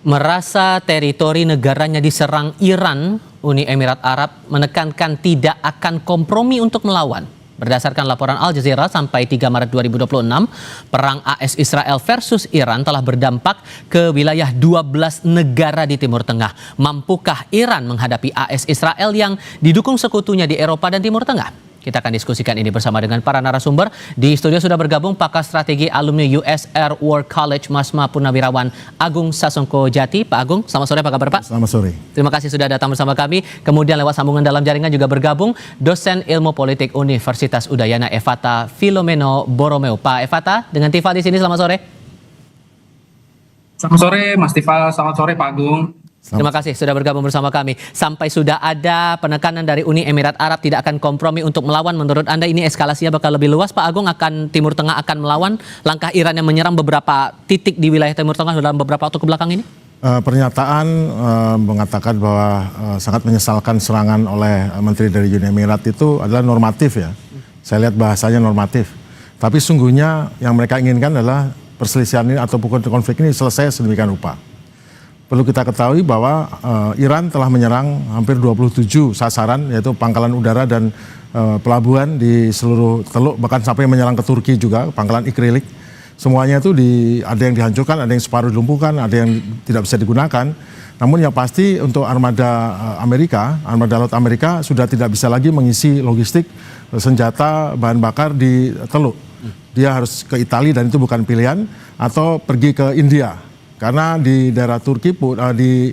Merasa teritori negaranya diserang Iran, Uni Emirat Arab menekankan tidak akan kompromi untuk melawan. Berdasarkan laporan Al Jazeera, sampai 3 Maret 2026, perang AS Israel versus Iran telah berdampak ke wilayah 12 negara di Timur Tengah. Mampukah Iran menghadapi AS Israel yang didukung sekutunya di Eropa dan Timur Tengah? Kita akan diskusikan ini bersama dengan para narasumber. Di studio sudah bergabung pakar strategi alumni US Air War College Masma Purnawirawan Agung Sasongko Jati. Pak Agung, selamat sore, apa kabar Pak? Selamat sore. Terima kasih sudah datang bersama kami. Kemudian lewat sambungan dalam jaringan juga bergabung dosen ilmu politik Universitas Udayana Efata Filomeno Borromeo. Pak Efata, dengan Tifa di sini, selamat sore. Selamat sore Mas Tifa, selamat sore Pak Agung. Terima kasih sudah bergabung bersama kami. Sampai sudah ada penekanan dari Uni Emirat Arab tidak akan kompromi untuk melawan. Menurut Anda ini eskalasinya bakal lebih luas, Pak Agung? Akan Timur Tengah akan melawan? Langkah Iran yang menyerang beberapa titik di wilayah Timur Tengah dalam beberapa waktu kebelakang ini? Pernyataan mengatakan bahwa sangat menyesalkan serangan oleh Menteri dari Uni Emirat itu adalah normatif ya. Saya lihat bahasanya normatif. Tapi sungguhnya yang mereka inginkan adalah perselisihan ini atau konflik ini selesai sedemikian rupa. Perlu kita ketahui bahwa Iran telah menyerang hampir 27 sasaran, yaitu pangkalan udara dan pelabuhan di seluruh Teluk, bahkan sampai menyerang ke Turki juga, pangkalan Ikrilik. Semuanya itu ada yang dihancurkan, ada yang separuh dilumpuhkan, ada yang tidak bisa digunakan. Namun yang pasti untuk armada armada laut Amerika sudah tidak bisa lagi mengisi logistik senjata, bahan bakar di Teluk. Dia harus ke Italia dan itu bukan pilihan, atau pergi ke India. Karena di daerah Turki, di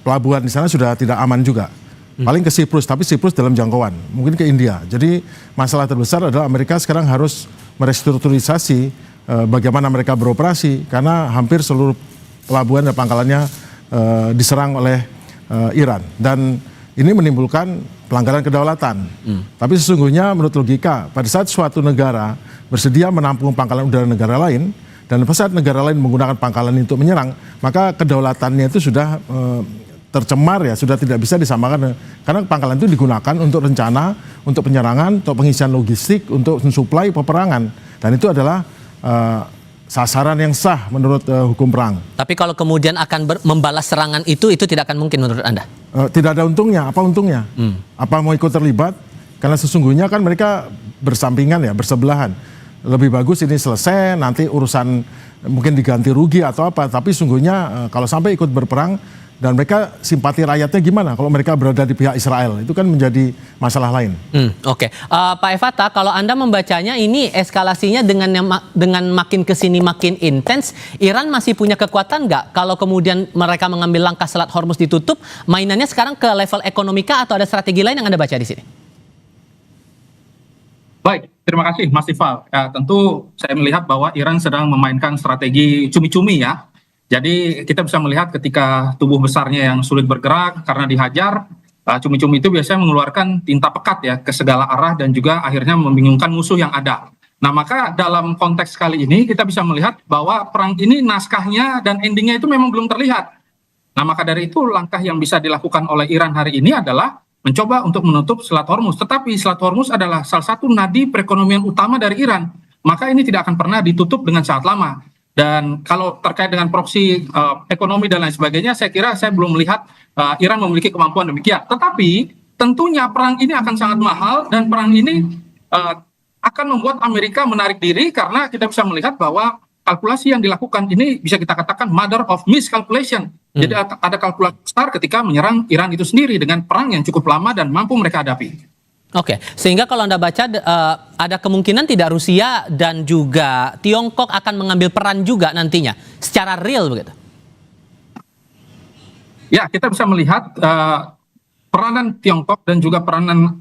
pelabuhan di sana sudah tidak aman juga. Paling ke Siprus, tapi Siprus dalam jangkauan. Mungkin ke India. Jadi masalah terbesar adalah Amerika sekarang harus merestrukturisasi bagaimana mereka beroperasi. Karena hampir seluruh pelabuhan dan pangkalannya diserang oleh Iran. Dan ini menimbulkan pelanggaran kedaulatan. Tapi sesungguhnya menurut logika, pada saat suatu negara bersedia menampung pangkalan udara negara lain, dan pada saat negara lain menggunakan pangkalan itu menyerang, maka kedaulatannya itu sudah tercemar ya, sudah tidak bisa disamakan. Karena pangkalan itu digunakan untuk rencana, untuk penyerangan, untuk pengisian logistik, untuk mensuplai peperangan. Dan itu adalah sasaran yang sah menurut hukum perang. Tapi kalau kemudian akan membalas serangan itu tidak akan mungkin menurut Anda? Tidak ada untungnya. Apa untungnya? Apa mau ikut terlibat? Karena sesungguhnya kan mereka bersampingan ya, bersebelahan. Lebih bagus ini selesai, nanti urusan mungkin diganti rugi atau apa. Tapi sungguhnya kalau sampai ikut berperang dan mereka simpati rakyatnya gimana kalau mereka berada di pihak Israel, itu kan menjadi masalah lain. Oke. Pak Efata, kalau Anda membacanya ini eskalasinya dengan makin kesini makin intens, Iran masih punya kekuatan nggak kalau kemudian mereka mengambil langkah Selat Hormuz ditutup, mainannya sekarang ke level ekonomika atau ada strategi lain yang Anda baca di sini? Baik, terima kasih Mas Tifa. Tentu saya melihat bahwa Iran sedang memainkan strategi cumi-cumi ya. Jadi kita bisa melihat ketika tubuh besarnya yang sulit bergerak karena dihajar, cumi-cumi itu biasanya mengeluarkan tinta pekat ya ke segala arah dan juga akhirnya membingungkan musuh yang ada. Nah maka dalam konteks kali ini kita bisa melihat bahwa perang ini naskahnya dan endingnya itu memang belum terlihat. Nah maka dari itu langkah yang bisa dilakukan oleh Iran hari ini adalah mencoba untuk menutup Selat Hormuz. Tetapi Selat Hormuz adalah salah satu nadi perekonomian utama dari Iran. Maka ini tidak akan pernah ditutup dengan sangat lama. Dan kalau terkait dengan proksi ekonomi dan lain sebagainya, saya kira saya belum melihat Iran memiliki kemampuan demikian. Tetapi tentunya perang ini akan sangat mahal dan perang ini akan membuat Amerika menarik diri karena kita bisa melihat bahwa kalkulasi yang dilakukan ini bisa kita katakan mother of miscalculation. Jadi ada kalkulasi besar ketika menyerang Iran itu sendiri dengan perang yang cukup lama dan mampu mereka hadapi. Oke, sehingga kalau Anda baca ada kemungkinan tidak Rusia dan juga Tiongkok akan mengambil peran juga nantinya secara real begitu? Ya, kita bisa melihat peranan Tiongkok dan juga peranan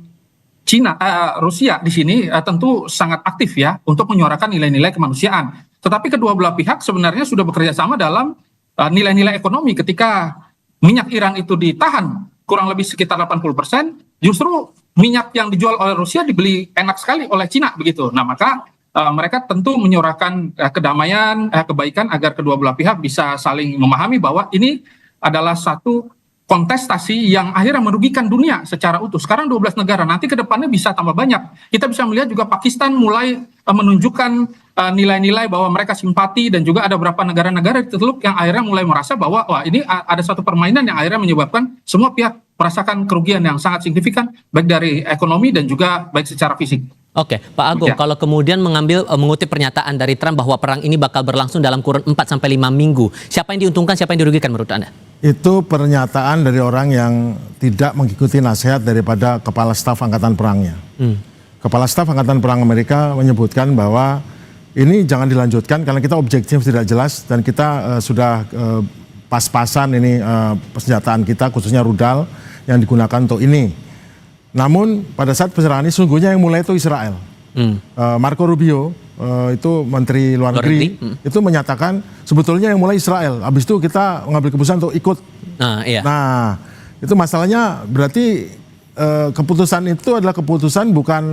Rusia di sini tentu sangat aktif ya untuk menyuarakan nilai-nilai kemanusiaan. Tetapi kedua belah pihak sebenarnya sudah bekerja sama dalam nilai-nilai ekonomi. Ketika minyak Iran itu ditahan kurang lebih sekitar 80%, justru minyak yang dijual oleh Rusia dibeli enak sekali oleh Cina begitu. Nah maka mereka tentu menyuarakan kedamaian, kebaikan agar kedua belah pihak bisa saling memahami bahwa ini adalah satu kontestasi yang akhirnya merugikan dunia secara utuh. Sekarang 12 negara, nanti ke depannya bisa tambah banyak. Kita bisa melihat juga Pakistan mulai menunjukkan nilai-nilai bahwa mereka simpati, dan juga ada beberapa negara-negara di Teluk yang akhirnya mulai merasa bahwa wah, ini ada satu permainan yang akhirnya menyebabkan semua pihak merasakan kerugian yang sangat signifikan, baik dari ekonomi dan juga baik secara fisik. Oke, Pak Agung, Ya. kalau kemudian mengutip pernyataan dari Trump bahwa perang ini bakal berlangsung dalam kurun 4-5 minggu, siapa yang diuntungkan, siapa yang dirugikan menurut Anda? Itu pernyataan dari orang yang tidak mengikuti nasihat daripada Kepala Staf Angkatan Perangnya. Kepala Staf Angkatan Perang Amerika menyebutkan bahwa ini jangan dilanjutkan karena kita objektif tidak jelas, dan kita sudah pas-pasan ini persenjataan kita, khususnya rudal yang digunakan untuk ini. Namun pada saat penyerangan ini sungguhnya yang mulai itu Israel. Marco Rubio itu Menteri Luar Negeri itu menyatakan sebetulnya yang mulai Israel. Habis itu kita mengambil keputusan untuk ikut. Iya. Nah, itu masalahnya berarti keputusan itu adalah keputusan bukan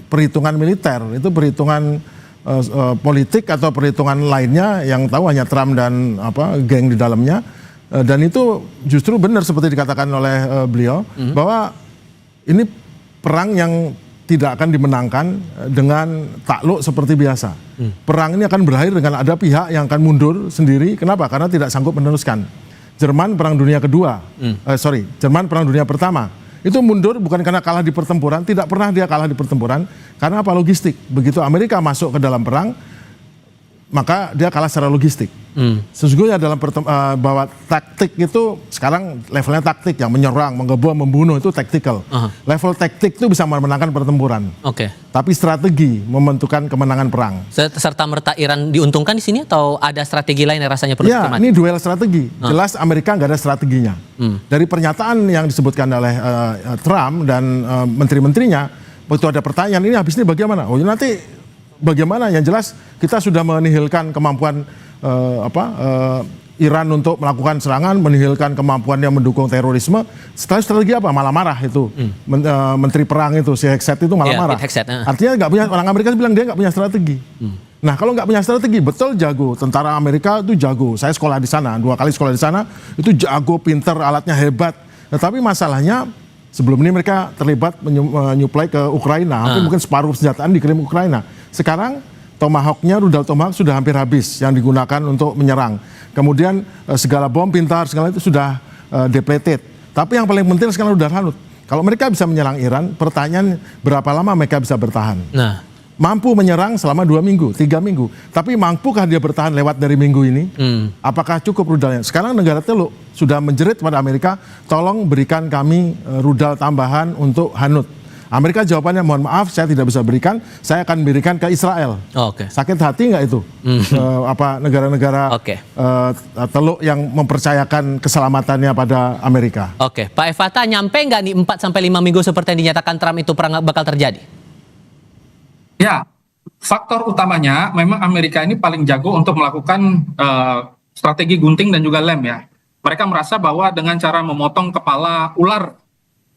perhitungan militer, itu perhitungan politik atau perhitungan lainnya yang tahu hanya Trump dan geng di dalamnya. Dan itu justru benar seperti dikatakan oleh beliau bahwa ini perang yang tidak akan dimenangkan dengan takluk seperti biasa. Perang ini akan berakhir dengan ada pihak yang akan mundur sendiri. Kenapa? Karena tidak sanggup meneruskan. Jerman Perang Dunia Kedua, Jerman Perang Dunia Pertama, itu mundur bukan karena kalah di pertempuran, tidak pernah dia kalah di pertempuran, karena apa? Logistik. Begitu Amerika masuk ke dalam perang, maka dia kalah secara logistik. Sesungguhnya dalam bahwa taktik itu sekarang levelnya taktik, yang menyerang, menggebom, membunuh itu tactical. Level taktik itu bisa memenangkan pertempuran. Oke. Tapi strategi menentukan kemenangan perang. Serta merta Iran diuntungkan di sini atau ada strategi lain yang rasanya perlu Ya, dicermati? ini duel strategi. Jelas Amerika nggak ada strateginya. Dari pernyataan yang disebutkan oleh Trump dan menteri-menterinya, waktu ada pertanyaan ini habis ini bagaimana? Oh, nanti bagaimana? Yang jelas kita sudah menihilkan kemampuan Iran untuk melakukan serangan, menihilkan kemampuannya mendukung terorisme. Setelah strategi apa? Malah marah itu. Menteri perang itu, si Hegseth itu malah marah. Artinya nggak punya, orang Amerika bilang dia nggak punya strategi. Nah, kalau nggak punya strategi, betul jago. Tentara Amerika itu jago. Saya sekolah di sana, 2 kali sekolah di sana, itu jago, pinter, alatnya hebat. Tetapi masalahnya sebelum ini mereka terlibat menyuplai ke Ukraina, hampir mungkin separuh senjataan dikirim ke Ukraina. Sekarang Tomahawk-nya, rudal Tomahawk sudah hampir habis yang digunakan untuk menyerang. Kemudian segala bom pintar, segala itu sudah depleted. Tapi yang paling penting sekarang rudal Hanut. Kalau mereka bisa menyerang Iran, pertanyaan berapa lama mereka bisa bertahan? Nah, mampu menyerang selama 2 minggu, 3 minggu. Tapi mampukah dia bertahan lewat dari minggu ini? Apakah cukup rudalnya? Sekarang negara Teluk sudah menjerit pada Amerika, tolong berikan kami rudal tambahan untuk Hanut. Amerika jawabannya, mohon maaf saya tidak bisa berikan, saya akan berikan ke Israel. Sakit hati nggak itu? Negara-negara Teluk yang mempercayakan keselamatannya pada Amerika? Oke, Pak Efata, nyampe nggak nih 4-5 minggu seperti yang dinyatakan Trump itu perang bakal terjadi? Ya, faktor utamanya memang Amerika ini paling jago untuk melakukan strategi gunting dan juga lem ya. Mereka merasa bahwa dengan cara memotong kepala ular,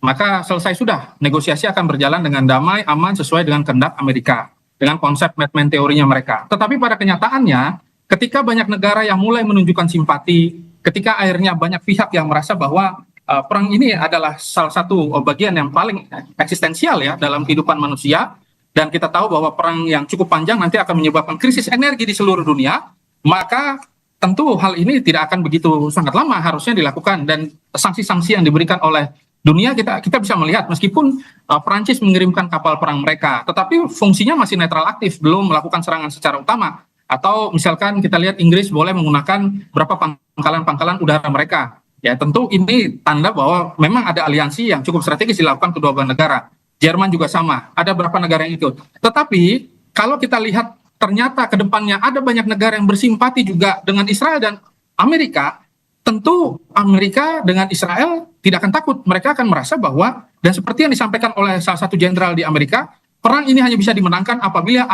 maka selesai sudah, negosiasi akan berjalan dengan damai, aman, sesuai dengan kehendak Amerika, dengan konsep Madman teorinya mereka. Tetapi pada kenyataannya, ketika banyak negara yang mulai menunjukkan simpati, ketika akhirnya banyak pihak yang merasa bahwa perang ini adalah salah satu bagian yang paling eksistensial ya dalam kehidupan manusia, dan kita tahu bahwa perang yang cukup panjang nanti akan menyebabkan krisis energi di seluruh dunia, maka tentu hal ini tidak akan begitu sangat lama harusnya dilakukan, dan sanksi-sanksi yang diberikan oleh dunia kita bisa melihat meskipun Perancis mengirimkan kapal perang mereka, tetapi fungsinya masih netral aktif, belum melakukan serangan secara utama. Atau misalkan kita lihat Inggris boleh menggunakan berapa pangkalan-pangkalan udara mereka. Ya tentu ini tanda bahwa memang ada aliansi yang cukup strategis dilakukan kedua belah negara. Jerman juga sama, ada beberapa negara yang ikut. Tetapi kalau kita lihat ternyata ke depannya ada banyak negara yang bersimpati juga dengan Israel dan Amerika, tentu Amerika dengan Israel tidak akan takut. Mereka akan merasa bahwa, dan seperti yang disampaikan oleh salah satu jenderal di Amerika, perang ini hanya bisa dimenangkan apabila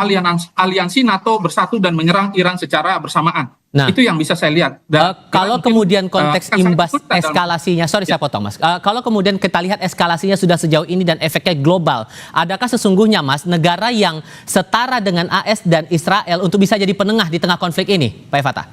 aliansi NATO bersatu dan menyerang Iran secara bersamaan. Nah, itu yang bisa saya lihat. Dan kalau kemudian konteks imbas eskalasinya, sorry saya potong Mas. Kalau kemudian kita lihat eskalasinya sudah sejauh ini dan efeknya global, adakah sesungguhnya Mas negara yang setara dengan AS dan Israel untuk bisa jadi penengah di tengah konflik ini, Pak Efata?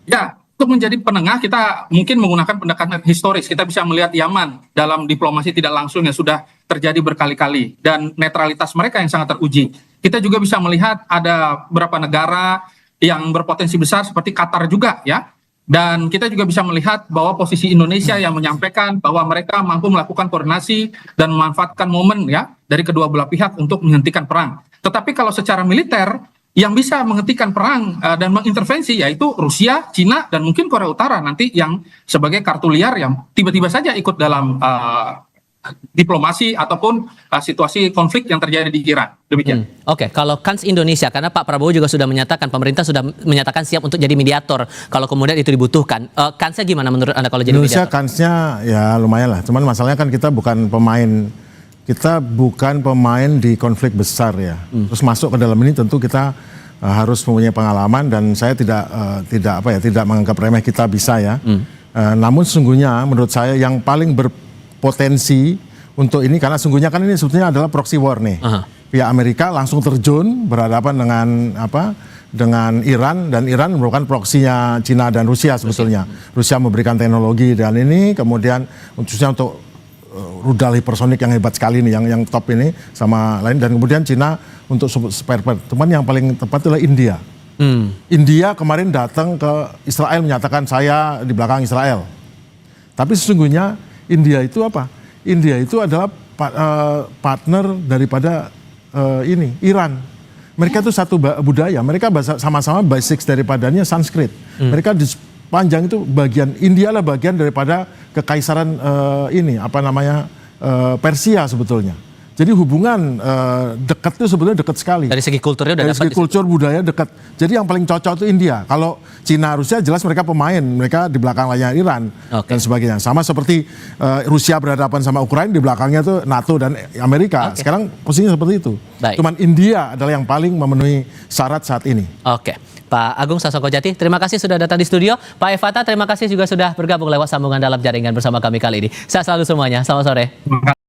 Ya, untuk menjadi penengah kita mungkin menggunakan pendekatan historis. Kita bisa melihat Yaman dalam diplomasi tidak langsung yang sudah terjadi berkali-kali dan netralitas mereka yang sangat teruji. Kita juga bisa melihat ada beberapa negara yang berpotensi besar seperti Qatar juga ya. Dan kita juga bisa melihat bahwa posisi Indonesia yang menyampaikan bahwa mereka mampu melakukan koordinasi dan memanfaatkan momen ya dari kedua belah pihak untuk menghentikan perang. Tetapi kalau secara militer yang bisa menghentikan perang dan mengintervensi yaitu Rusia, Cina, dan mungkin Korea Utara nanti yang sebagai kartu liar yang tiba-tiba saja ikut dalam diplomasi ataupun situasi konflik yang terjadi di Iran. Demikian. Oke, kalau kans Indonesia, karena Pak Prabowo juga sudah menyatakan, pemerintah sudah menyatakan siap untuk jadi mediator kalau kemudian itu dibutuhkan. Kansnya gimana menurut Anda kalau jadi Indonesia mediator? kansnya ya lumayan lah. Cuman masalahnya kan kita bukan pemain di konflik besar ya. Terus masuk ke dalam ini tentu kita harus mempunyai pengalaman dan saya tidak menganggap remeh kita bisa ya. Namun sesungguhnya menurut saya yang paling berpotensi untuk ini karena sesungguhnya kan ini sebetulnya adalah proxy war nih. Pihak Amerika langsung terjun berhadapan dengan Iran dan Iran merupakan proksinya Cina dan Rusia sebetulnya. Rusia memberikan teknologi dan ini kemudian khususnya untuk rudal hipersonik yang hebat sekali nih, yang top ini sama lain dan kemudian Cina untuk spare part. Cuman yang paling tepat adalah India. India kemarin datang ke Israel menyatakan saya di belakang Israel. Tapi sesungguhnya India itu apa? India itu adalah partner daripada Iran. Mereka itu satu budaya. Mereka sama-sama basics daripadanya Sanskrit. Mereka di panjang itu bagian India lah bagian daripada kekaisaran Persia sebetulnya. Jadi hubungan dekat itu sebetulnya dekat sekali. Dari segi kulturnya udah Dari segi kultur budaya dekat. Jadi yang paling cocok itu India. Kalau Cina Rusia jelas mereka pemain, mereka di belakang layar Iran dan sebagainya. Sama seperti Rusia berhadapan sama Ukraina di belakangnya tuh NATO dan Amerika. Sekarang posisinya seperti itu. Cuman India adalah yang paling memenuhi syarat saat ini. Oke. Pak Agung Sasongko Jati, terima kasih sudah datang di studio. Pak Evata, terima kasih juga sudah bergabung lewat sambungan dalam jaringan bersama kami kali ini. Sehat selalu semuanya. Selamat sore.